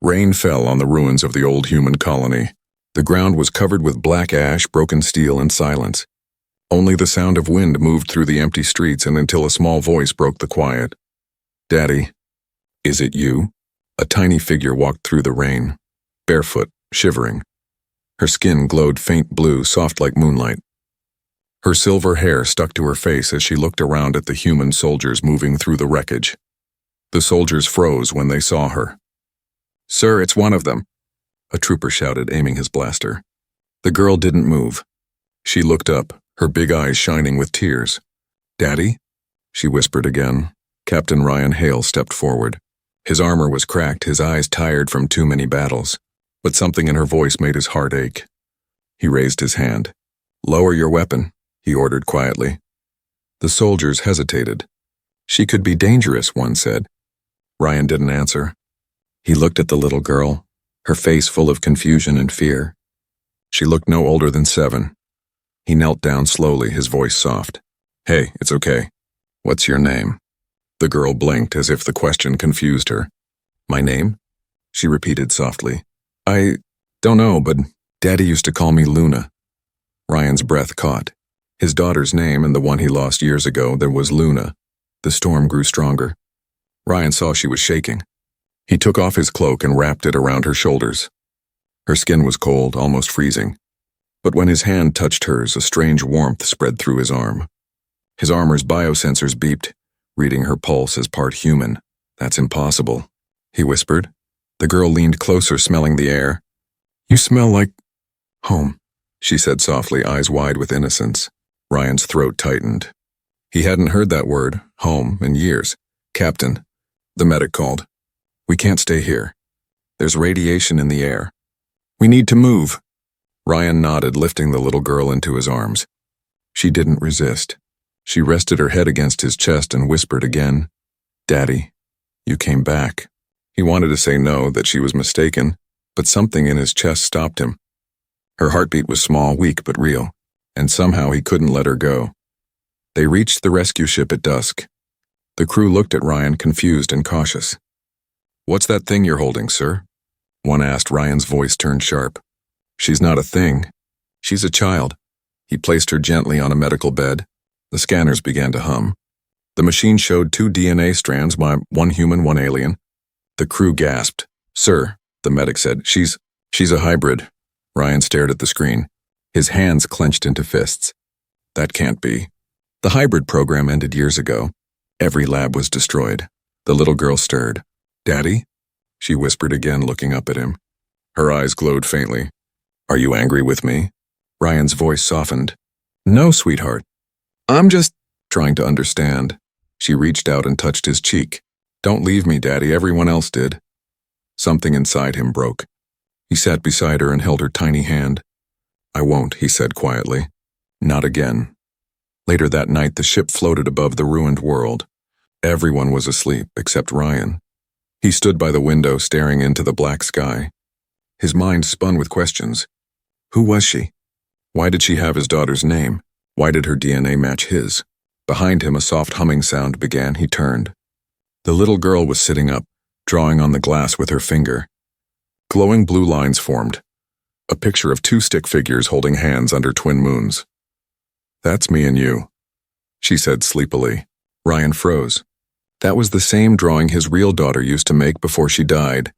Rain fell on the ruins of the old human colony. The ground was covered with black ash, broken steel, and silence. Only the sound of wind moved through the empty streets and until a small voice broke the quiet. "Daddy, is it you?" A tiny figure walked through the rain, barefoot, shivering. Her skin glowed faint blue, soft like moonlight. Her silver hair stuck to her face as she looked around at the human soldiers moving through the wreckage. The soldiers froze when they saw her. "Sir, it's one of them," a trooper shouted, aiming his blaster. The girl didn't move. She looked up, her big eyes shining with tears. "Daddy?" she whispered again. Captain Ryan Hale stepped forward. His armor was cracked, his eyes tired from too many battles, but something in her voice made his heart ache. He raised his hand. "Lower your weapon," he ordered quietly. The soldiers hesitated. "She could be dangerous," one said. Ryan didn't answer. He looked at the little girl, her face full of confusion and fear. She looked no older than 7. He knelt down slowly, his voice soft. "Hey, it's okay. What's your name?" The girl blinked as if the question confused her. "My name?" she repeated softly. "I don't know, but Daddy used to call me Luna." Ryan's breath caught. His daughter's name and the one he lost years ago, there was Luna. The storm grew stronger. Ryan saw she was shaking. He took off his cloak and wrapped it around her shoulders. Her skin was cold, almost freezing. But when his hand touched hers, a strange warmth spread through his arm. His armor's biosensors beeped, reading her pulse as part human. "That's impossible," he whispered. The girl leaned closer, smelling the air. "You smell like home," she said softly, eyes wide with innocence. Ryan's throat tightened. He hadn't heard that word, home, in years. "Captain," the medic called. "We can't stay here. There's radiation in the air. We need to move." Ryan nodded, lifting the little girl into his arms. She didn't resist. She rested her head against his chest and whispered again, "Daddy, you came back." He wanted to say no, that she was mistaken, but something in his chest stopped him. Her heartbeat was small, weak but real, and somehow he couldn't let her go. They reached the rescue ship at dusk. The crew looked at Ryan, confused and cautious. "What's that thing you're holding, sir?" one asked. Ryan's voice turned sharp. "She's not a thing. She's a child." He placed her gently on a medical bed. The scanners began to hum. The machine showed 2 DNA strands, one human, one alien. The crew gasped. "Sir," the medic said, she's a hybrid." Ryan stared at the screen. His hands clenched into fists. "That can't be." The hybrid program ended years ago. Every lab was destroyed. The little girl stirred. "Daddy?" she whispered again, looking up at him. Her eyes glowed faintly. "Are you angry with me?" Ryan's voice softened. "No, sweetheart. I'm just trying to understand." She reached out and touched his cheek. "Don't leave me, Daddy. Everyone else did." Something inside him broke. He sat beside her and held her tiny hand. "I won't," he said quietly. "Not again." Later that night, the ship floated above the ruined world. Everyone was asleep except Ryan. He stood by the window, staring into the black sky. His mind spun with questions. Who was she? Why did she have his daughter's name? Why did her DNA match his? Behind him, a soft humming sound began. He turned. The little girl was sitting up, drawing on the glass with her finger. Glowing blue lines formed. A picture of 2 stick figures holding hands under twin moons. "That's me and you," she said sleepily. Ryan froze. That was the same drawing his real daughter used to make before she died.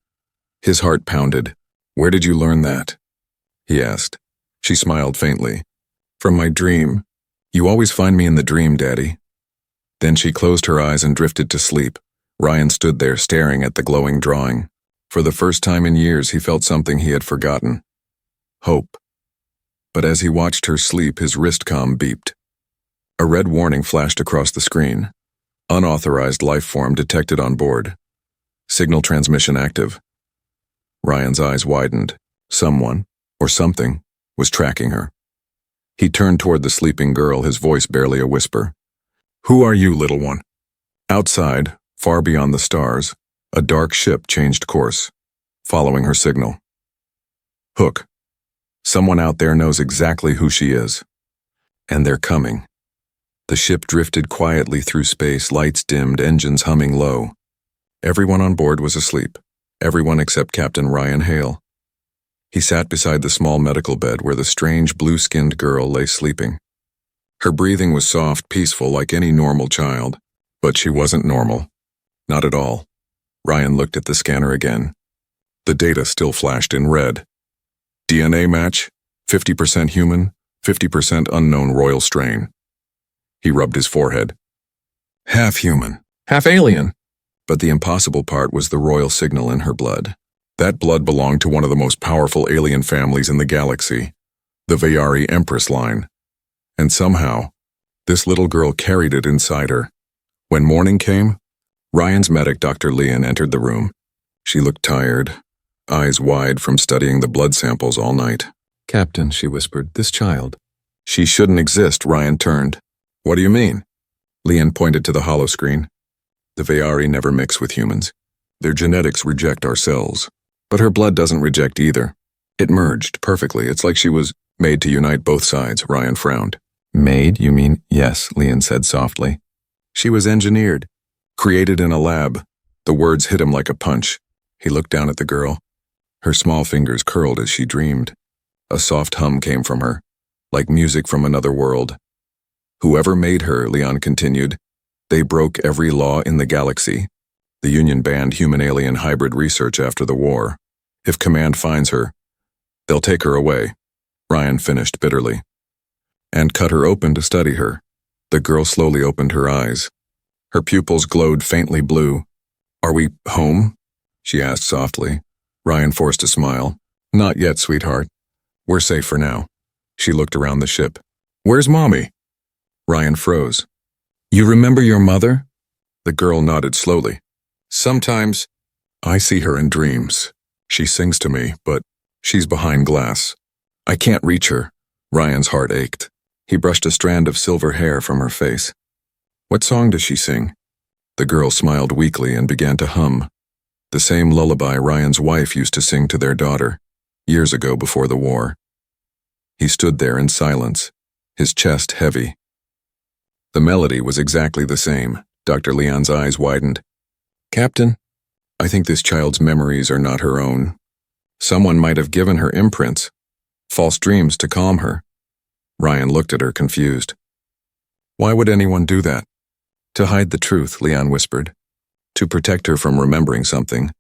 His heart pounded. "Where did you learn that?" he asked. She smiled faintly. "From my dream. You always find me in the dream, Daddy." Then she closed her eyes and drifted to sleep. Ryan stood there staring at the glowing drawing. For the first time in years, he felt something he had forgotten. Hope. But as he watched her sleep, his wristcom beeped. A red warning flashed across the screen. Unauthorized life form detected on board. Signal transmission active. Ryan's eyes widened. Someone, or something, was tracking her. He turned toward the sleeping girl, his voice barely a whisper. "Who are you, little one?" Outside, far beyond the stars, a dark ship changed course, following her signal. Hook. Someone out there knows exactly who she is. And they're coming. The ship drifted quietly through space, lights dimmed, engines humming low. Everyone on board was asleep. Everyone except Captain Ryan Hale. He sat beside the small medical bed where the strange blue-skinned girl lay sleeping. Her breathing was soft, peaceful, like any normal child. But she wasn't normal. Not at all. Ryan looked at the scanner again. The data still flashed in red. DNA match, 50% human, 50% unknown royal strain. He rubbed his forehead. Half human, half alien. But the impossible part was the royal signal in her blood. That blood belonged to one of the most powerful alien families in the galaxy, the Vayari Empress line. And somehow, this little girl carried it inside her. When morning came, Ryan's medic, Dr. Leon, entered the room. She looked tired, eyes wide from studying the blood samples all night. "Captain," she whispered, "this child." "She shouldn't exist," Ryan turned. "What do you mean?" Leon pointed to the holoscreen. "The Vayari never mix with humans. Their genetics reject our cells. But her blood doesn't reject either. It merged perfectly. It's like she was made to unite both sides," Ryan frowned. "Made, you mean?" "Yes," Leon said softly. "She was engineered, created in a lab." The words hit him like a punch. He looked down at the girl. Her small fingers curled as she dreamed. A soft hum came from her, like music from another world. "Whoever made her," Leon continued, "they broke every law in the galaxy. The Union banned human-alien hybrid research after the war. If Command finds her, they'll take her away," Ryan finished bitterly. "And cut her open to study her." The girl slowly opened her eyes. Her pupils glowed faintly blue. "Are we home?" she asked softly. Ryan forced a smile. "Not yet, sweetheart. We're safe for now." She looked around the ship. "Where's Mommy?" Ryan froze. "You remember your mother?" The girl nodded slowly. "Sometimes I see her in dreams. She sings to me, but she's behind glass. I can't reach her." Ryan's heart ached. He brushed a strand of silver hair from her face. "What song does she sing?" The girl smiled weakly and began to hum. The same lullaby Ryan's wife used to sing to their daughter, years ago before the war. He stood there in silence, his chest heavy. The melody was exactly the same. Dr. Leon's eyes widened. "Captain, I think this child's memories are not her own. Someone might have given her imprints, false dreams to calm her." Ryan looked at her confused. "Why would anyone do that?" "To hide the truth," Leon whispered. "To protect her from remembering something."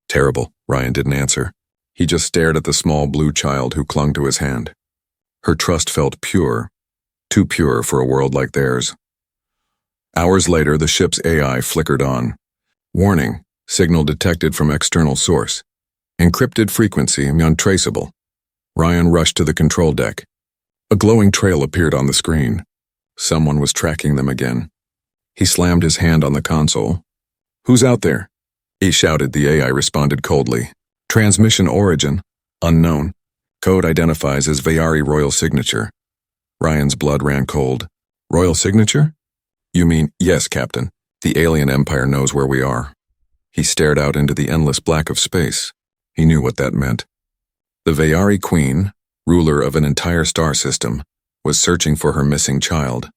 "Terrible," Ryan didn't answer. He just stared at the small blue child who clung to his hand. Her trust felt pure, too pure for a world like theirs. Hours later, the ship's AI flickered on. "Warning, signal detected from external source. Encrypted frequency untraceable." Ryan rushed to the control deck. A glowing trail appeared on the screen. Someone was tracking them again. He slammed his hand on the console. "Who's out there?" he shouted. The AI responded coldly. "Transmission origin, unknown. Code identifies as Vayari royal signature." Ryan's blood ran cold. "Royal signature? You mean?" "Yes, Captain. The alien empire knows where we are." He stared out into the endless black of space. He knew what that meant. The Vayari queen, ruler of an entire star system, was searching for her missing child.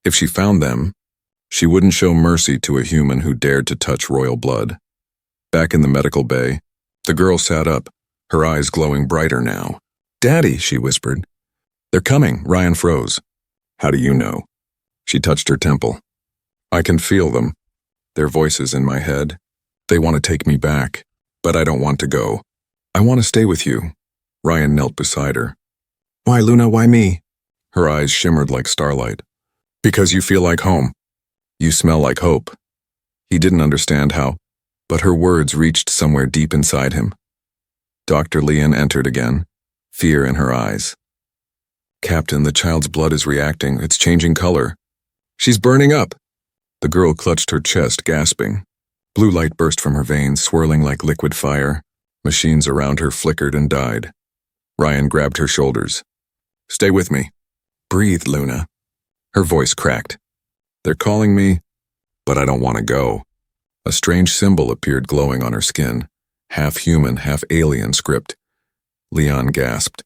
If she found them, she wouldn't show mercy to a human who dared to touch royal blood. Back in the medical bay, the girl sat up, her eyes glowing brighter now. "Daddy," she whispered. "They're coming." Ryan froze. "How do you know?" She touched her temple. "I can feel them. Their voices in my head. They want to take me back, but I don't want to go. I want to stay with you." Ryan knelt beside her. "Why, Luna, why me?" Her eyes shimmered like starlight. "Because you feel like home. You smell like hope." He didn't understand how, but her words reached somewhere deep inside him. Dr. Leon entered again, fear in her eyes. "Captain, the child's blood is reacting. It's changing color. She's burning up." The girl clutched her chest, gasping. Blue light burst from her veins, swirling like liquid fire. Machines around her flickered and died. Ryan grabbed her shoulders. "Stay with me." "Breathe, Luna." Her voice cracked. "They're calling me, but I don't want to go." A strange symbol appeared glowing on her skin. Half human, half alien script. Leon gasped.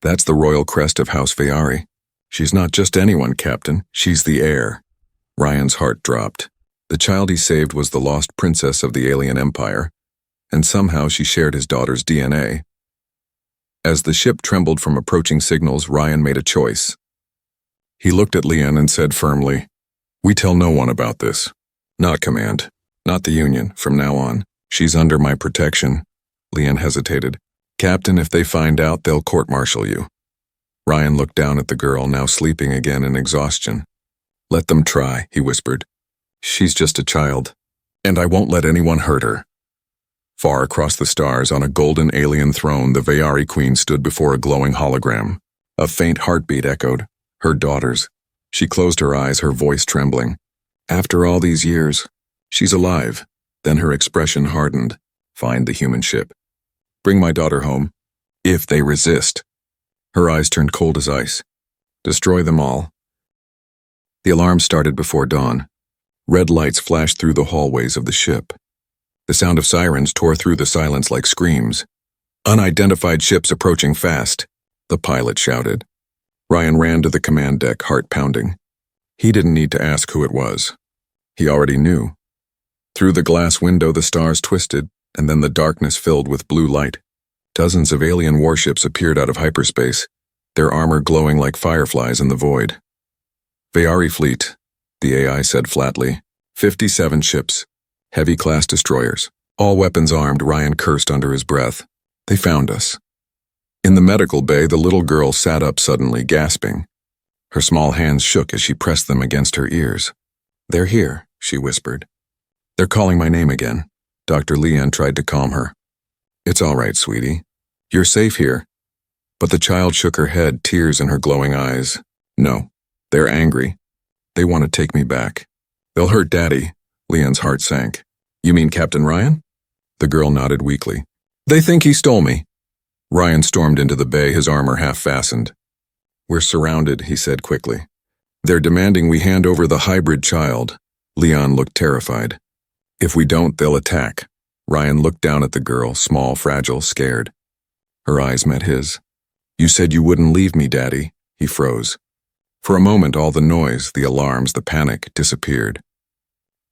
"That's the royal crest of House Vayari. She's not just anyone, Captain. She's the heir." Ryan's heart dropped. The child he saved was the lost princess of the alien empire. and somehow she shared his daughter's DNA. As the ship trembled from approaching signals, Ryan made a choice. He looked at Leon and said firmly, "We tell no one about this. Not Command. Not the Union. From now on, she's under my protection." Leon hesitated. "Captain, if they find out, they'll court-martial you." Ryan looked down at the girl, now sleeping again in exhaustion. "Let them try," he whispered. "She's just a child, and I won't let anyone hurt her." Far across the stars, on a golden alien throne, the Vayari Queen stood before a glowing hologram. A faint heartbeat echoed. Her daughter's. She closed her eyes, her voice trembling. "After all these years, she's alive." Then her expression hardened. "Find the human ship. Bring my daughter home. If they resist." Her eyes turned cold as ice. "Destroy them all." The alarm started before dawn. Red lights flashed through the hallways of the ship. The sound of sirens tore through the silence like screams. "Unidentified ships approaching fast," the pilot shouted. Ryan ran to the command deck, heart pounding. He didn't need to ask who it was. He already knew. Through the glass window the stars twisted, and then the darkness filled with blue light. Dozens of alien warships appeared out of hyperspace, their armor glowing like fireflies in the void. "Vayari fleet," the AI said flatly. 57 ships. Heavy class destroyers. All weapons armed, Ryan cursed under his breath. "They found us." In the medical bay, the little girl sat up suddenly, gasping. Her small hands shook as she pressed them against her ears. "They're here," she whispered. "They're calling my name again." Dr. Leon tried to calm her. "It's all right, sweetie. You're safe here." But the child shook her head, tears in her glowing eyes. "No, they're angry. They want to take me back. They'll hurt Daddy." Leon's heart sank. "You mean Captain Ryan?" The girl nodded weakly. "They think he stole me." Ryan stormed into the bay, his armor half fastened. "We're surrounded," he said quickly. "They're demanding we hand over the hybrid child." Leon looked terrified. "If we don't, they'll attack." Ryan looked down at the girl, small, fragile, scared. Her eyes met his. "You said you wouldn't leave me, Daddy." He froze. For a moment, all the noise, the alarms, the panic disappeared.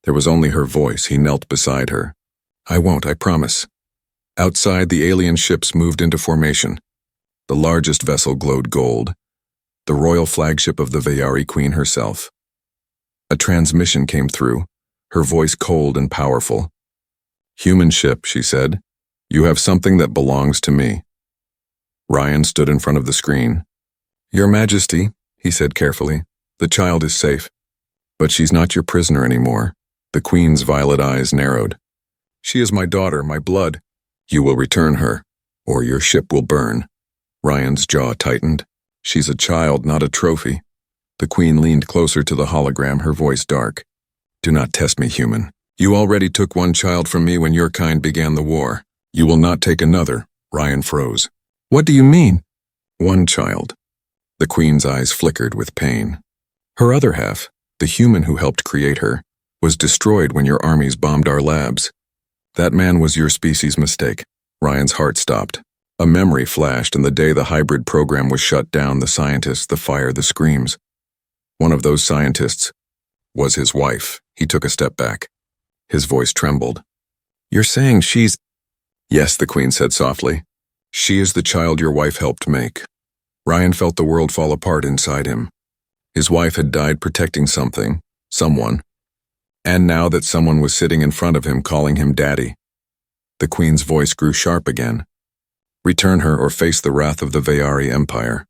There was only her voice. He knelt beside her. "I won't, I promise." Outside, the alien ships moved into formation. The largest vessel glowed gold, the royal flagship of the Vayari Queen herself. A transmission came through, her voice cold and powerful. "Human ship," she said. "You have something that belongs to me." Ryan stood in front of the screen. "Your Majesty," he said carefully, "the child is safe. But she's not your prisoner anymore." The Queen's violet eyes narrowed. "She is my daughter, my blood. You will return her, or your ship will burn." Ryan's jaw tightened. "She's a child, not a trophy." The Queen leaned closer to the hologram, her voice dark. "Do not test me, human. You already took one child from me when your kind began the war. You will not take another." Ryan froze. "What do you mean?" "One child." The Queen's eyes flickered with pain. "Her other half, the human who helped create her, was destroyed when your armies bombed our labs. That man was your species' mistake." Ryan's heart stopped. A memory flashed, and the day the hybrid program was shut down, the scientists, the fire, the screams. One of those scientists was his wife. He took a step back. His voice trembled. "You're saying she's—" "Yes," the Queen said softly. "She is the child your wife helped make." Ryan felt the world fall apart inside him. His wife had died protecting something, someone. And now that someone was sitting in front of him, calling him Daddy. The Queen's voice grew sharp again. "Return her or face the wrath of the Vayari Empire."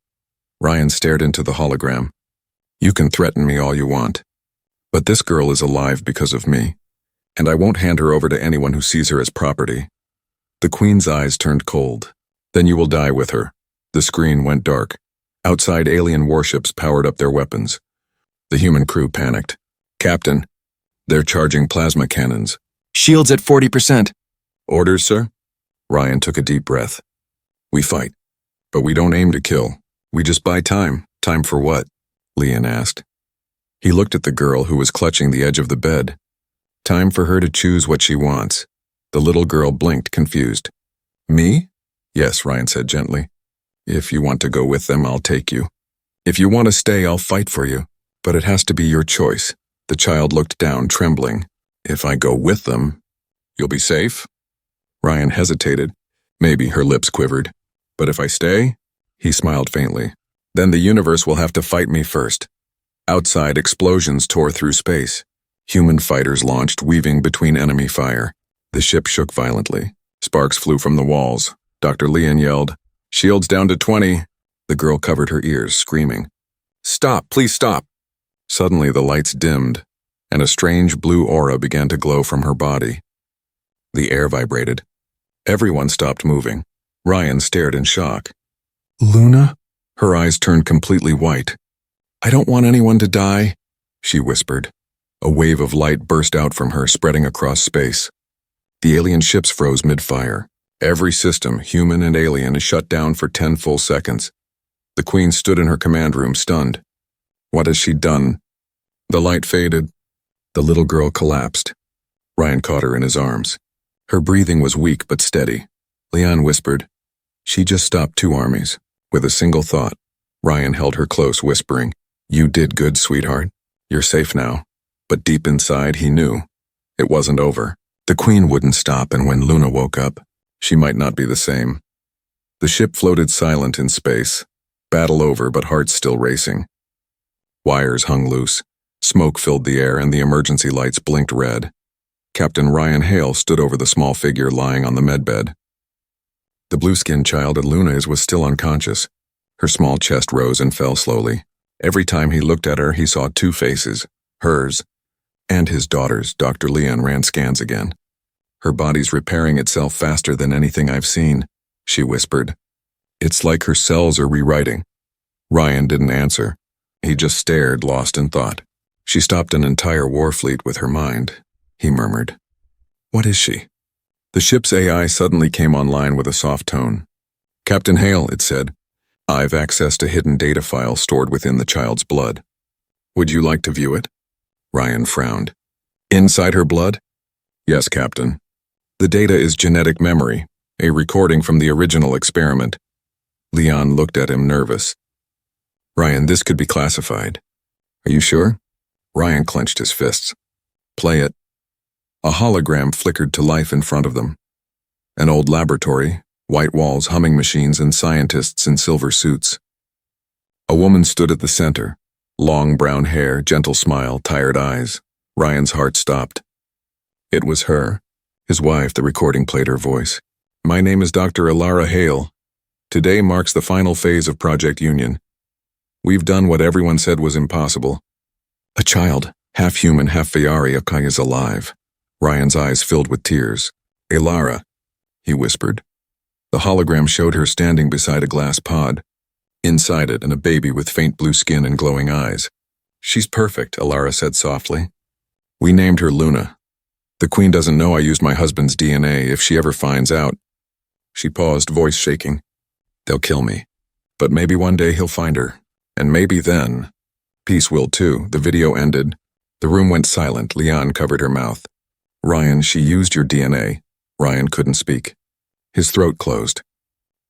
Ryan stared into the hologram. "You can threaten me all you want. But this girl is alive because of me, and I won't hand her over to anyone who sees her as property." The Queen's eyes turned cold. "Then you will die with her." The screen went dark. Outside, alien warships powered up their weapons. The human crew panicked. "Captain, they're charging plasma cannons." "Shields at 40%. "Orders, sir?" Ryan took a deep breath. "We fight, but we don't aim to kill. We just buy time." "Time for what?" Leon asked. He looked at the girl who was clutching the edge of the bed. "Time for her to choose what she wants." The little girl blinked, confused. "Me?" "Yes," Ryan said gently. "If you want to go with them, I'll take you. If you want to stay, I'll fight for you. But it has to be your choice." The child looked down, trembling. "If I go with them, you'll be safe?" Ryan hesitated. Maybe her lips quivered. But if I stay? He smiled faintly. Then the universe will have to fight me first. Outside, explosions tore through space. Human fighters launched, weaving between enemy fire. The ship shook violently. Sparks flew from the walls. Dr. Leon yelled, "Shields down to 20." The girl covered her ears, screaming, "Stop, please stop." Suddenly the lights dimmed, and a strange blue aura began to glow from her body. The air vibrated. Everyone stopped moving. Ryan stared in shock. "Luna?" Her eyes turned completely white. "I don't want anyone to die," she whispered. A wave of light burst out from her, spreading across space. The alien ships froze mid-fire. Every system, human and alien, is shut down for 10 full seconds. The Queen stood in her command room, stunned. What has she done? The light faded. The little girl collapsed. Ryan caught her in his arms. Her breathing was weak but steady. Leon whispered, "She just stopped 2 armies, with a single thought." Ryan held her close, whispering, "You did good, sweetheart. You're safe now." But deep inside, he knew. It wasn't over. The Queen wouldn't stop, and when Luna woke up, she might not be the same. The ship floated silent in space. Battle over, but hearts still racing. Wires hung loose. Smoke filled the air, and the emergency lights blinked red. Captain Ryan Hale stood over the small figure lying on the medbed. The blue-skinned child at Luna's was still unconscious. Her small chest rose and fell slowly. Every time he looked at her, he saw 2 faces, hers and his daughter's. Dr. Leon ran scans again. "Her body's repairing itself faster than anything I've seen," she whispered. "It's like her cells are rewriting." Ryan didn't answer. He just stared, lost in thought. "She stopped an entire war fleet with her mind," he murmured. "What is she?" The ship's AI suddenly came online with a soft tone. "Captain Hale," it said, "I've accessed a hidden data file stored within the child's blood. Would you like to view it?" Ryan frowned. "Inside her blood?" "Yes, Captain. The data is genetic memory, a recording from the original experiment." Leon looked at him, nervous. "Ryan, this could be classified." "Are you sure?" Ryan clenched his fists. "Play it." A hologram flickered to life in front of them. An old laboratory, white walls, humming machines, and scientists in silver suits. A woman stood at the center. Long brown hair, gentle smile, tired eyes. Ryan's heart stopped. It was her, his wife. The recording played her voice. "My name is Dr. Ilara Hale. Today marks the final phase of Project Union. We've done what everyone said was impossible. A child, half human, half Fayari, is alive." Ryan's eyes filled with tears. "Ilara," he whispered. The hologram showed her standing beside a glass pod. Inside it, and a baby with faint blue skin and glowing eyes. "She's perfect," Ilara said softly. "We named her Luna. The Queen doesn't know I used my husband's DNA. If she ever finds out..." She paused, voice shaking. "They'll kill me. But maybe one day he'll find her. And maybe then... Peace will too." The video ended. The room went silent. Leon covered her mouth. "Ryan, she used your DNA." Ryan couldn't speak. His throat closed.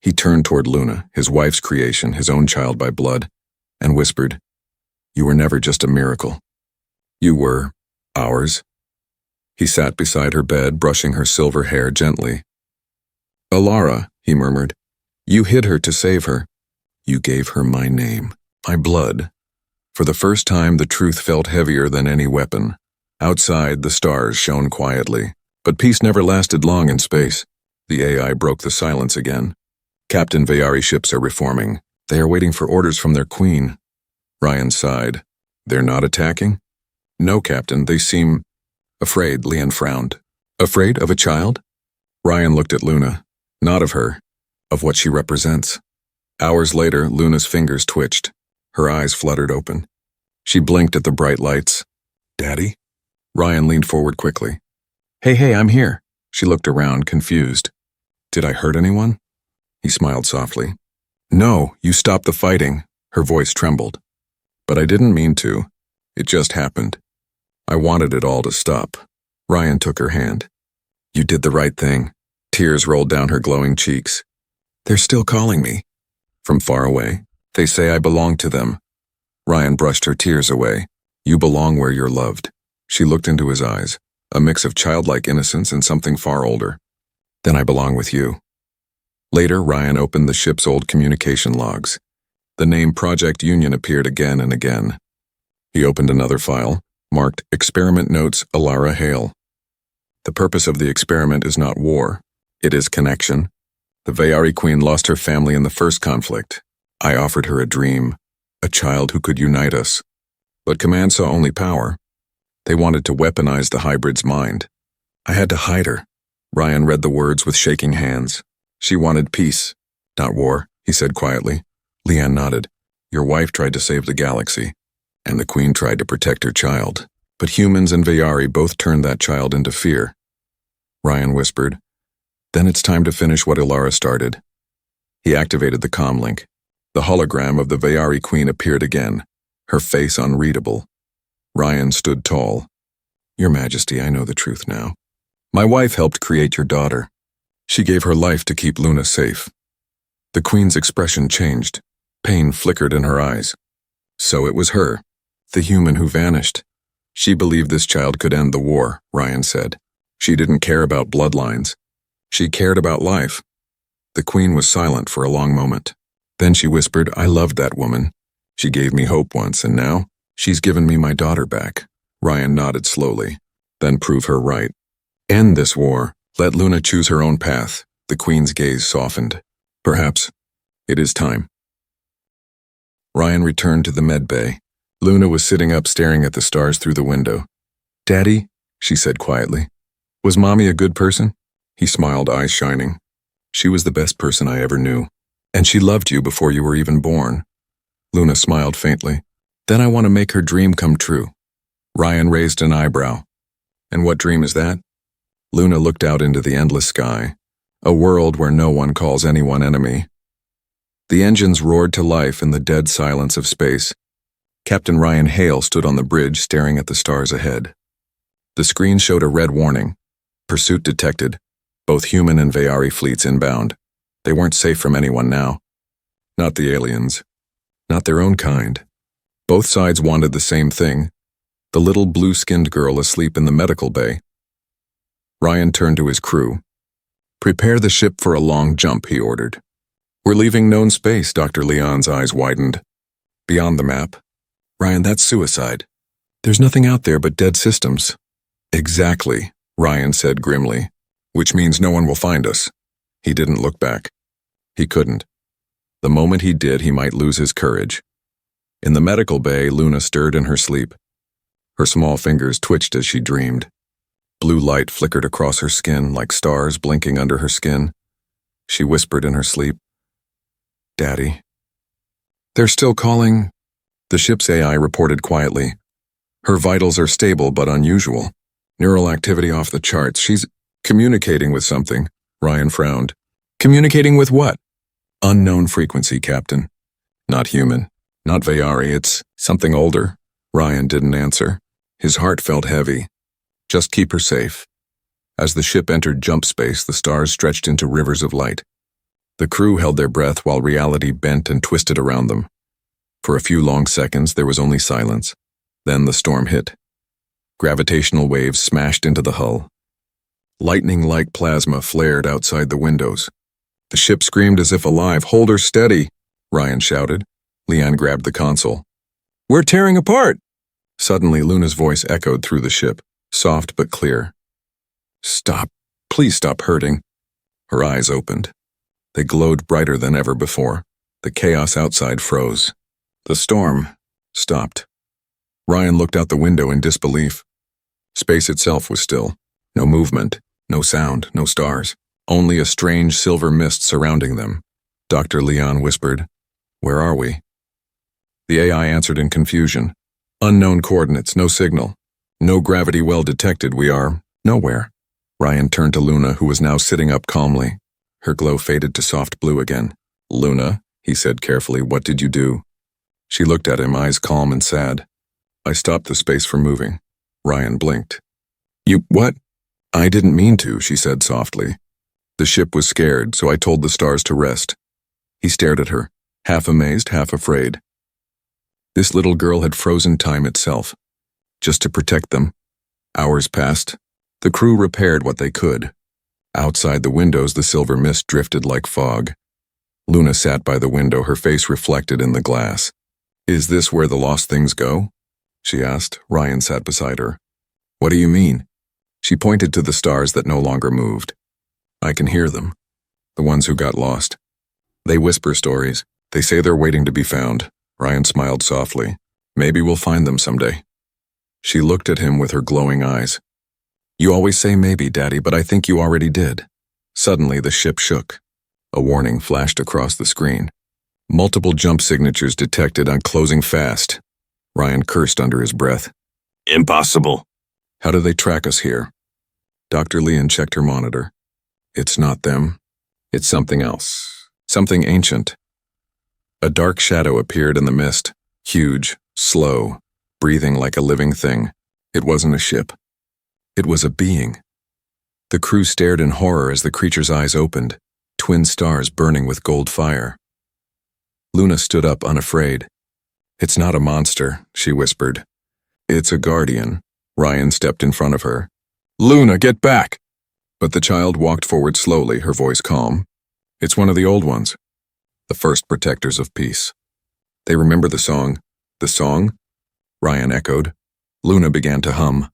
He turned toward Luna, his wife's creation, his own child by blood, and whispered, "You were never just a miracle. You were ours." He sat beside her bed, brushing her silver hair gently. "Ilara," he murmured, "you hid her to save her. You gave her my name, my blood." For the first time, the truth felt heavier than any weapon. Outside, the stars shone quietly. But peace never lasted long in space. The AI broke the silence again. "Captain, Vayari ships are reforming. They are waiting for orders from their queen." Ryan sighed. "They're not attacking?" "No, Captain, they seem..." "Afraid," Leon frowned. "Afraid of a child?" Ryan looked at Luna. Not of her, of what she represents. Hours later, Luna's fingers twitched. Her eyes fluttered open. She blinked at the bright lights. "Daddy?" Ryan leaned forward quickly. Hey, I'm here." She looked around, confused. "Did I hurt anyone?" He smiled softly. "No, you stopped the fighting." Her voice trembled. "But I didn't mean to. It just happened. I wanted it all to stop." Ryan took her hand. "You did the right thing." Tears rolled down her glowing cheeks. "They're still calling me." From far away. "They say I belong to them." Ryan brushed her tears away. "You belong where you're loved." She looked into his eyes, a mix of childlike innocence and something far older. Then I belong with you. Later, Ryan opened the ship's old communication logs. The name Project Union appeared again and again. He opened another file, marked Experiment Notes Alara Hale. The purpose of the experiment is not war. It is connection. The Vayari Queen lost her family in the first conflict. I offered her a dream, a child who could unite us. But Command saw only power. They wanted to weaponize the hybrid's mind. I had to hide her. Ryan read the words with shaking hands. She wanted peace, not war, he said quietly. Leanne nodded. Your wife tried to save the galaxy, and the Queen tried to protect her child. But humans and Vayari both turned that child into fear. Ryan whispered, Then it's time to finish what Ilara started. He activated the comlink. The hologram of the Vayari Queen appeared again, her face unreadable. Ryan stood tall. Your Majesty, I know the truth now. My wife helped create your daughter. She gave her life to keep Luna safe. The Queen's expression changed. Pain flickered in her eyes. So it was her, the human who vanished. She believed this child could end the war, Ryan said. She didn't care about bloodlines. She cared about life. The Queen was silent for a long moment. Then she whispered, I loved that woman. She gave me hope once, and now she's given me my daughter back. Ryan nodded slowly. Then prove her right. End this war. Let Luna choose her own path. The Queen's gaze softened. Perhaps it is time. Ryan returned to the med bay. Luna was sitting up staring at the stars through the window. Daddy, she said quietly. Was Mommy a good person? He smiled, eyes shining. She was the best person I ever knew. And she loved you before you were even born. Luna smiled faintly. Then I want to make her dream come true. Ryan raised an eyebrow. And what dream is that? Luna looked out into the endless sky, a world where no one calls anyone enemy. The engines roared to life in the dead silence of space. Captain Ryan Hale stood on the bridge staring at the stars ahead. The screen showed a red warning. Pursuit detected. Both human and Vayari fleets inbound. They weren't safe from anyone now. Not the aliens. Not their own kind. Both sides wanted the same thing. The little blue-skinned girl asleep in the medical bay. Ryan turned to his crew. Prepare the ship for a long jump, he ordered. We're leaving known space, Dr. Leon's eyes widened. Beyond the map. Ryan, that's suicide. There's nothing out there but dead systems. Exactly, Ryan said grimly. Which means no one will find us. He didn't look back. He couldn't. The moment he did, he might lose his courage. In the medical bay, Luna stirred in her sleep. Her small fingers twitched as she dreamed. Blue light flickered across her skin like stars blinking under her skin. She whispered in her sleep, Daddy. They're still calling. The ship's AI reported quietly. Her vitals are stable but unusual. Neural activity off the charts. She's communicating with something. Ryan frowned. Communicating with what? Unknown frequency, Captain. Not human. Not Vayari. It's something older. Ryan didn't answer. His heart felt heavy. Just keep her safe. As the ship entered jump space, the stars stretched into rivers of light. The crew held their breath while reality bent and twisted around them. For a few long seconds, there was only silence. Then the storm hit. Gravitational waves smashed into the hull. Lightning-like plasma flared outside the windows. The ship screamed as if alive. Hold her steady, Ryan shouted. Leanne grabbed the console. We're tearing apart! Suddenly, Luna's voice echoed through the ship, soft but clear. Stop. Please stop hurting. Her eyes opened. They glowed brighter than ever before. The chaos outside froze. The storm stopped. Ryan looked out the window in disbelief. Space itself was still. No movement, no sound, no stars. Only a strange silver mist surrounding them. Dr. Leon whispered, Where are we? The AI answered in confusion. Unknown coordinates, no signal. No gravity well detected, we are nowhere. Ryan turned to Luna, who was now sitting up calmly. Her glow faded to soft blue again. Luna, he said carefully, what did you do? She looked at him, eyes calm and sad. I stopped the space from moving. Ryan blinked. You, what? I didn't mean to, she said softly. The ship was scared, so I told the stars to rest. He stared at her, half amazed, half afraid. This little girl had frozen time itself, just to protect them. Hours passed. The crew repaired what they could. Outside the windows, the silver mist drifted like fog. Luna sat by the window, her face reflected in the glass. "Is this where the lost things go?" she asked. Ryan sat beside her. "What do you mean?" She pointed to the stars that no longer moved. "I can hear them. The ones who got lost. They whisper stories. They say they're waiting to be found." Ryan smiled softly. "Maybe we'll find them someday." She looked at him with her glowing eyes. "You always say maybe, Daddy, but I think you already did." Suddenly, the ship shook. A warning flashed across the screen. Multiple jump signatures detected on closing fast. Ryan cursed under his breath. "Impossible." "How do they track us here?" Dr. Leon checked her monitor. "It's not them. It's something else. Something ancient." A dark shadow appeared in the mist, huge, slow, breathing like a living thing. It wasn't a ship. It was a being. The crew stared in horror as the creature's eyes opened, twin stars burning with gold fire. Luna stood up unafraid. "It's not a monster," she whispered. "It's a guardian." Ryan stepped in front of her. "Luna, get back!" But the child walked forward slowly, her voice calm. "It's one of the old ones. The first protectors of peace. They remember the song." "The song?" Ryan echoed. Luna began to hum.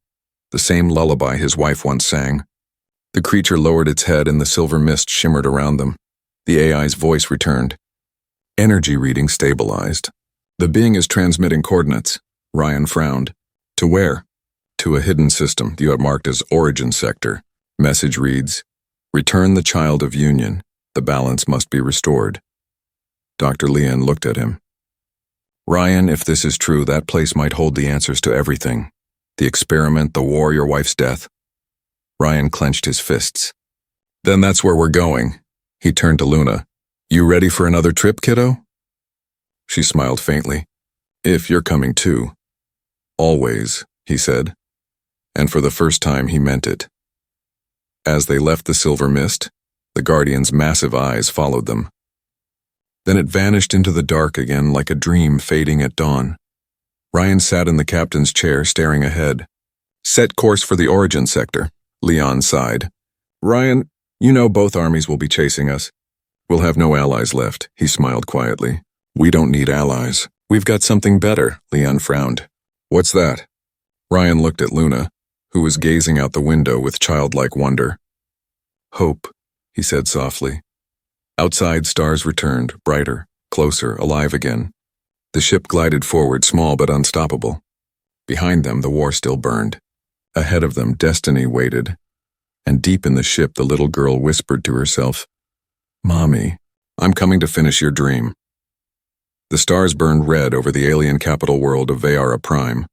The same lullaby his wife once sang. The creature lowered its head and the silver mist shimmered around them. The AI's voice returned. Energy reading stabilized. "The being is transmitting coordinates." Ryan frowned. "To where?" "To a hidden system you have marked as Origin Sector." Message reads, "Return the child of union. The balance must be restored." Dr. Leon looked at him. "Ryan, if this is true, that place might hold the answers to everything. The experiment, the war, your wife's death." Ryan clenched his fists. "Then that's where we're going." He turned to Luna. "You ready for another trip, kiddo?" She smiled faintly. "If you're coming too." "Always," he said. And for the first time he meant it. As they left the silver mist, the Guardian's massive eyes followed them. Then it vanished into the dark again like a dream fading at dawn. Ryan sat in the captain's chair staring ahead. "Set course for the Origin Sector," Leon sighed. "Ryan, you know both armies will be chasing us. We'll have no allies left," he smiled quietly. "We don't need allies. We've got something better," Leon frowned. "What's that?" Ryan looked at Luna, who was gazing out the window with childlike wonder. "Hope," he said softly. Outside, stars returned, brighter, closer, alive again. The ship glided forward, small but unstoppable. Behind them, the war still burned. Ahead of them, destiny waited. And deep in the ship, the little girl whispered to herself, "Mommy, I'm coming to finish your dream." The stars burned red over the alien capital world of Vayara Prime.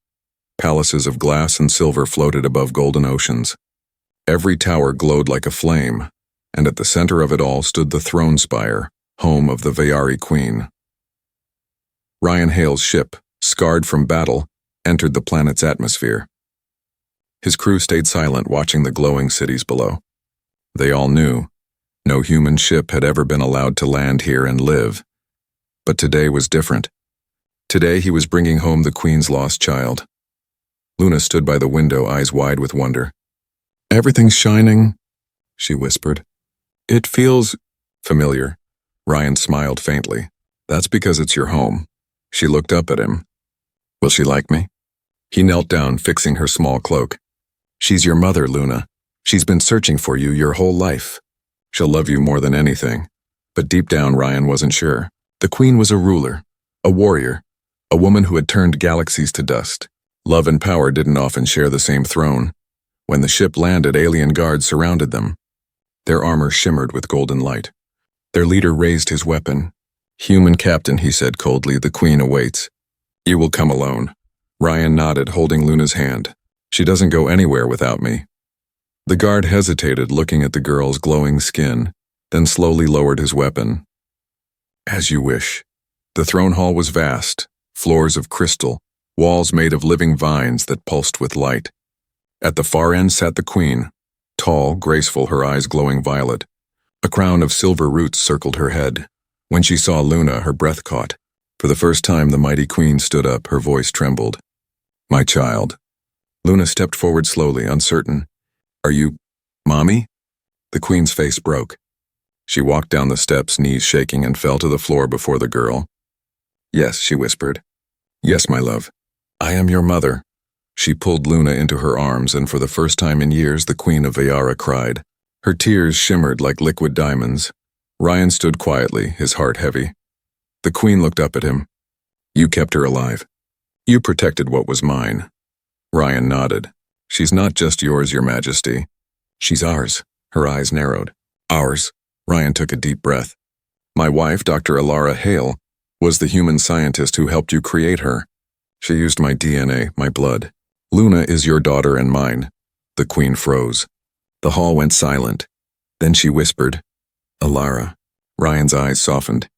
Palaces of glass and silver floated above golden oceans. Every tower glowed like a flame, and at the center of it all stood the throne spire, home of the Vayari Queen. Ryan Hale's ship, scarred from battle, entered the planet's atmosphere. His crew stayed silent, watching the glowing cities below. They all knew no human ship had ever been allowed to land here and live. But today was different. Today he was bringing home the Queen's lost child. Luna stood by the window, eyes wide with wonder. "Everything's shining," she whispered. "It feels familiar." Ryan smiled faintly. "That's because it's your home." She looked up at him. "Will she like me?" He knelt down, fixing her small cloak. "She's your mother, Luna. She's been searching for you your whole life. She'll love you more than anything." But deep down, Ryan wasn't sure. The Queen was a ruler, a warrior, a woman who had turned galaxies to dust. Love and power didn't often share the same throne. When the ship landed, alien guards surrounded them. Their armor shimmered with golden light. Their leader raised his weapon. "Human captain," he said coldly, "the Queen awaits. You will come alone." Ryan nodded, holding Luna's hand. "She doesn't go anywhere without me." The guard hesitated, looking at the girl's glowing skin, then slowly lowered his weapon. "As you wish." The throne hall was vast, floors of crystal, walls made of living vines that pulsed with light. At the far end sat the Queen, tall, graceful, her eyes glowing violet. A crown of silver roots circled her head. When she saw Luna, her breath caught. For the first time, the mighty Queen stood up, her voice trembled. "My child." Luna stepped forward slowly, uncertain. "Are you... Mommy?" The Queen's face broke. She walked down the steps, knees shaking, and fell to the floor before the girl. "Yes," she whispered. "Yes, my love. I am your mother." She pulled Luna into her arms, and for the first time in years, the Queen of Vayara cried. Her tears shimmered like liquid diamonds. Ryan stood quietly, his heart heavy. The Queen looked up at him. "You kept her alive. You protected what was mine." Ryan nodded. "She's not just yours, Your Majesty. She's ours." Her eyes narrowed. "Ours." Ryan took a deep breath. "My wife, Dr. Alara Hale, was the human scientist who helped you create her. She used my DNA, my blood. Luna is your daughter and mine." The Queen froze. The hall went silent. Then she whispered, "Alara." Ryan's eyes softened.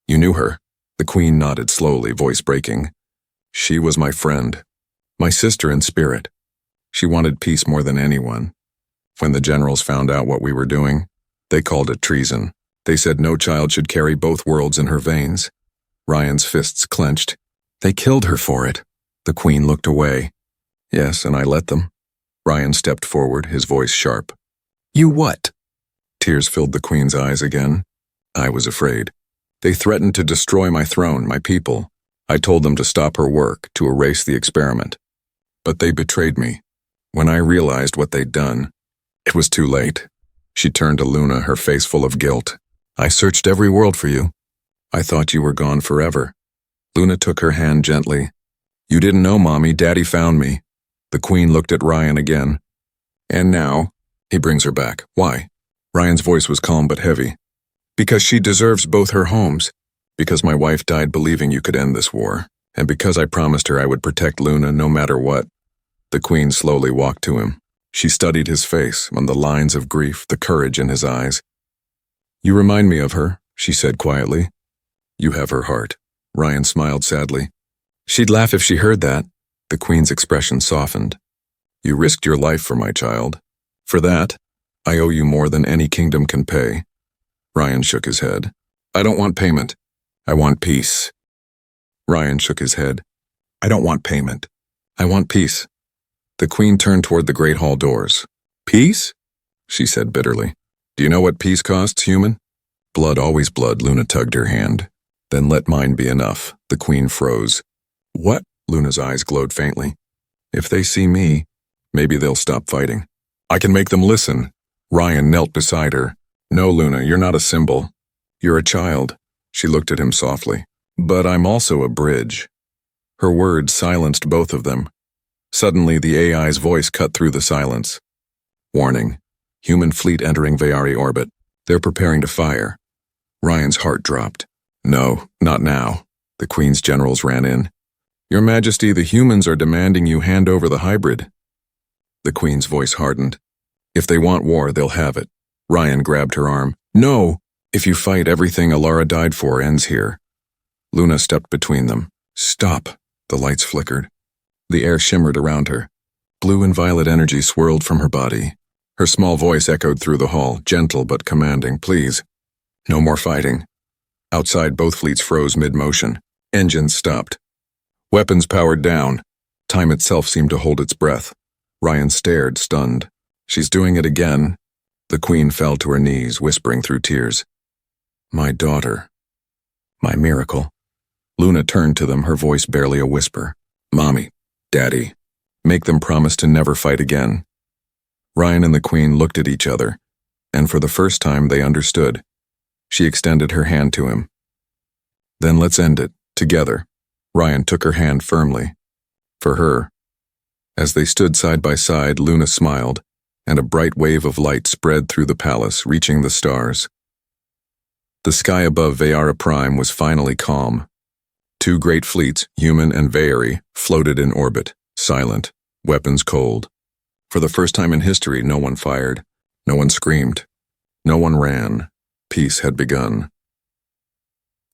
"You knew her?" The Queen nodded slowly, voice breaking. "She was my friend, my sister in spirit. She wanted peace more than anyone. When the generals found out what we were doing, they called it treason. They said no child should carry both worlds in her veins." Ryan's fists clenched. "They killed her for it." The Queen looked away. "Yes, and I let them." Ryan stepped forward, his voice sharp. "You what?" Tears filled the Queen's eyes again. "I was afraid. They threatened to destroy my throne, my people. I told them to stop her work, to erase the experiment. But they betrayed me. When I realized what they'd done, it was too late." She turned to Luna, her face full of guilt. "I searched every world for you. I thought you were gone forever." Luna took her hand gently. "You didn't know, Mommy. Daddy found me." The Queen looked at Ryan again. "And now, he brings her back. Why?" Ryan's voice was calm but heavy. "Because she deserves both her homes. Because my wife died believing you could end this war. And because I promised her I would protect Luna no matter what." The Queen slowly walked to him. She studied his face, on the lines of grief, the courage in his eyes. "You remind me of her," she said quietly. "You have her heart." Ryan smiled sadly. "She'd laugh if she heard that." The Queen's expression softened. "You risked your life for my child. For that, I owe you more than any kingdom can pay." Ryan shook his head. "I don't want payment. I want peace." Ryan shook his head. "I don't want payment. I want peace." The Queen turned toward the great hall doors. "Peace?" she said bitterly. "Do you know what peace costs, human?" "Blood, always blood." Luna tugged her hand. "Then let mine be enough." The Queen froze. "What?" Luna's eyes glowed faintly. "If they see me, maybe they'll stop fighting. I can make them listen." Ryan knelt beside her. "No, Luna, you're not a symbol. You're a child." She looked at him softly. "But I'm also a bridge." Her words silenced both of them. Suddenly, the AI's voice cut through the silence. "Warning. Human fleet entering Vayari orbit. They're preparing to fire." Ryan's heart dropped. "No, not now." The Queen's generals ran in. "Your Majesty, the humans are demanding you hand over the hybrid." The Queen's voice hardened. "If they want war, they'll have it." Ryan grabbed her arm. "No! If you fight, everything Alara died for ends here." Luna stepped between them. "Stop." The lights flickered. The air shimmered around her. Blue and violet energy swirled from her body. Her small voice echoed through the hall, gentle but commanding. "Please. No more fighting." Outside, both fleets froze mid-motion. Engines stopped. Weapons powered down. Time itself seemed to hold its breath. Ryan stared, stunned. "She's doing it again." The Queen fell to her knees, whispering through tears. "My daughter. My miracle." Luna turned to them, her voice barely a whisper. "Mommy, Daddy, make them promise to never fight again." Ryan and the Queen looked at each other, and for the first time they understood. She extended her hand to him. "Then let's end it, together." Ryan took her hand firmly. For her. As they stood side by side, Luna smiled, and a bright wave of light spread through the palace, reaching the stars. The sky above Vayara Prime was finally calm. Two great fleets, human and Vayari, floated in orbit, silent, weapons cold. For the first time in history, no one fired, no one screamed, no one ran. Peace had begun.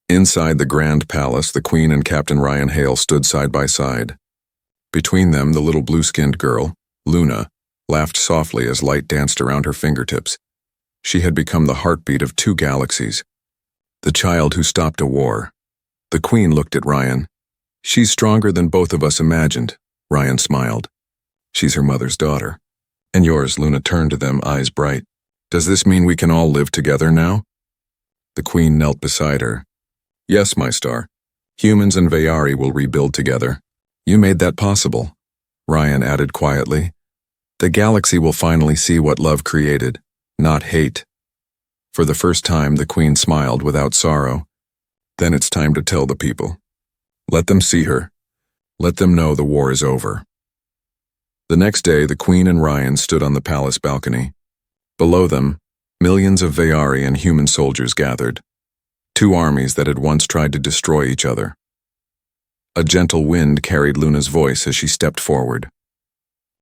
Inside the grand palace, the Queen and Captain Ryan Hale stood side by side. Between them, the little blue-skinned girl, Luna, laughed softly as light danced around her fingertips. She had become the heartbeat of two galaxies. The child who stopped a war. The Queen looked at Ryan. "She's stronger than both of us imagined." Ryan smiled. "She's her mother's daughter." "And yours." Luna turned to them, eyes bright. Does this mean we can all live together now? The queen knelt beside her. Yes, my star. Humans and Vayari will rebuild together. You made that possible, Ryan added quietly. The galaxy will finally see what love created, not hate. For the first time, the queen smiled without sorrow. Then it's time to tell the people. Let them see her. Let them know the war is over. The next day, the queen and Ryan stood on the palace balcony. Below them, millions of Vayari and human soldiers gathered. Two armies that had once tried to destroy each other. A gentle wind carried Luna's voice as she stepped forward.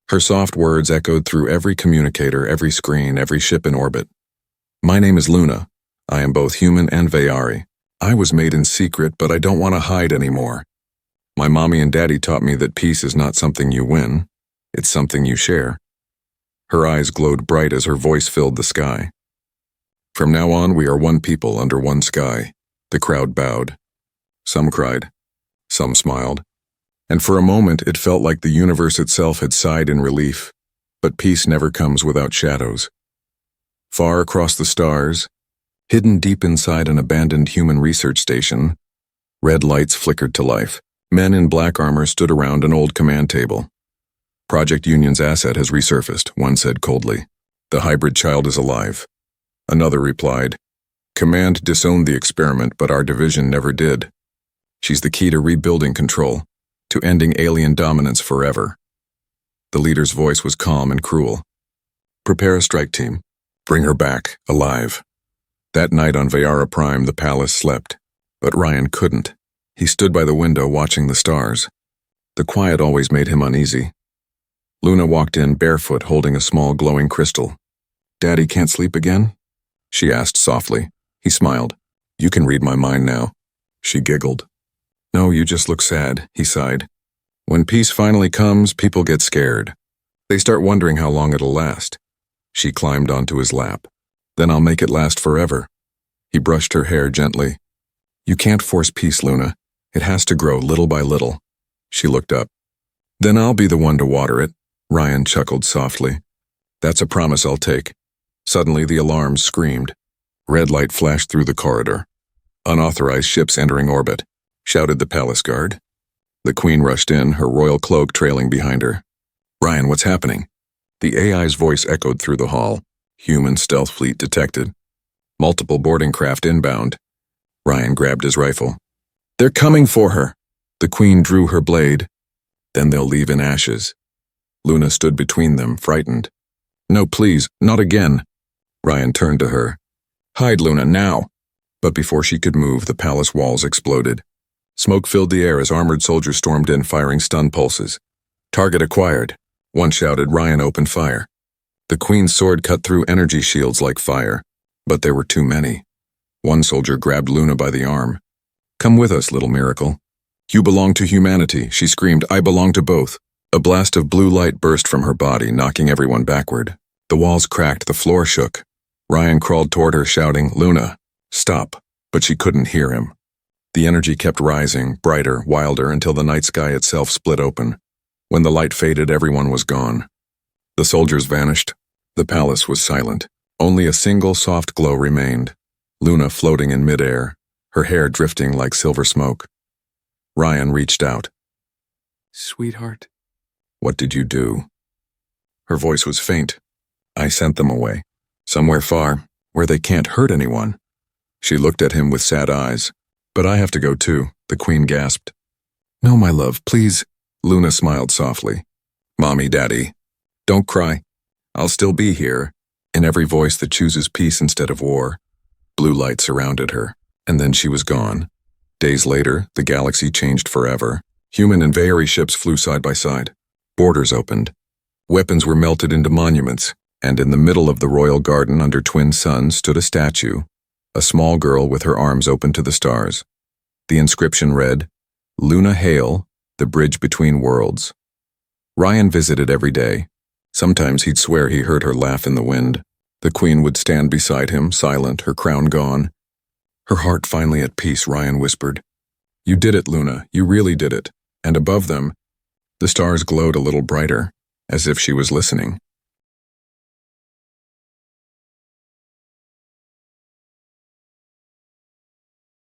Her soft words echoed through every communicator, every screen, every ship in orbit. My name is Luna. I am both human and Vayari. I was made in secret, but I don't want to hide anymore. My mommy and daddy taught me that peace is not something you win, it's something you share. Her eyes glowed bright as her voice filled the sky. From now on, we are one people under one sky. The crowd bowed. Some cried. Some smiled. And for a moment, it felt like the universe itself had sighed in relief. But peace never comes without shadows. Far across the stars, hidden deep inside an abandoned human research station, red lights flickered to life. Men in black armor stood around an old command table. Project Union's asset has resurfaced, one said coldly. The hybrid child is alive. Another replied, Command disowned the experiment, but our division never did. She's the key to rebuilding control, to ending alien dominance forever. The leader's voice was calm and cruel. Prepare a strike team. Bring her back, alive. That night on Vayara Prime, the palace slept. But Ryan couldn't. He stood by the window watching the stars. The quiet always made him uneasy. Luna walked in barefoot, holding a small glowing crystal. Daddy can't sleep again? She asked softly. He smiled. You can read my mind now. She giggled. No, you just look sad, he sighed. When peace finally comes, people get scared. They start wondering how long it'll last. She climbed onto his lap. Then I'll make it last forever. He brushed her hair gently. You can't force peace, Luna. It has to grow little by little. She looked up. Then I'll be the one to water it, Ryan chuckled softly. That's a promise I'll take. Suddenly the alarms screamed. Red light flashed through the corridor. Unauthorized ships entering orbit, shouted the palace guard. The queen rushed in, her royal cloak trailing behind her. Ryan, what's happening? The AI's voice echoed through the hall. Human stealth fleet detected. Multiple boarding craft inbound. Ryan grabbed his rifle. They're coming for her. The queen drew her blade. Then they'll leave in ashes. Luna stood between them, frightened. No, please, not again. Ryan turned to her. Hide, Luna, now. But before she could move, the palace walls exploded. Smoke filled the air as armored soldiers stormed in, firing stun pulses. Target acquired. One shouted. Ryan opened fire. The queen's sword cut through energy shields like fire. But there were too many. One soldier grabbed Luna by the arm. Come with us, little miracle. You belong to humanity, she screamed. I belong to both. A blast of blue light burst from her body, knocking everyone backward. The walls cracked, the floor shook. Ryan crawled toward her, shouting, Luna, stop. But she couldn't hear him. The energy kept rising, brighter, wilder, until the night sky itself split open. When the light faded, everyone was gone. The soldiers vanished. The palace was silent. Only a single soft glow remained. Luna floating in midair, her hair drifting like silver smoke. Ryan reached out. Sweetheart. What did you do? Her voice was faint. I sent them away. Somewhere far, where they can't hurt anyone. She looked at him with sad eyes. But I have to go too, the queen gasped. No, my love, please. Luna smiled softly. Mommy, Daddy, don't cry. I'll still be here. In every voice that chooses peace instead of war. Blue light surrounded her, and then she was gone. Days later, the galaxy changed forever. Human and Vayari ships flew side by side. Borders opened. Weapons were melted into monuments, and in the middle of the royal garden under twin suns stood a statue, a small girl with her arms open to the stars. The inscription read, Luna Hail, the bridge between worlds. Ryan visited every day. Sometimes he'd swear he heard her laugh in the wind. The queen would stand beside him, silent, her crown gone. Her heart finally at peace, Ryan whispered. You did it, Luna, you really did it. And above them, the stars glowed a little brighter, as if she was listening.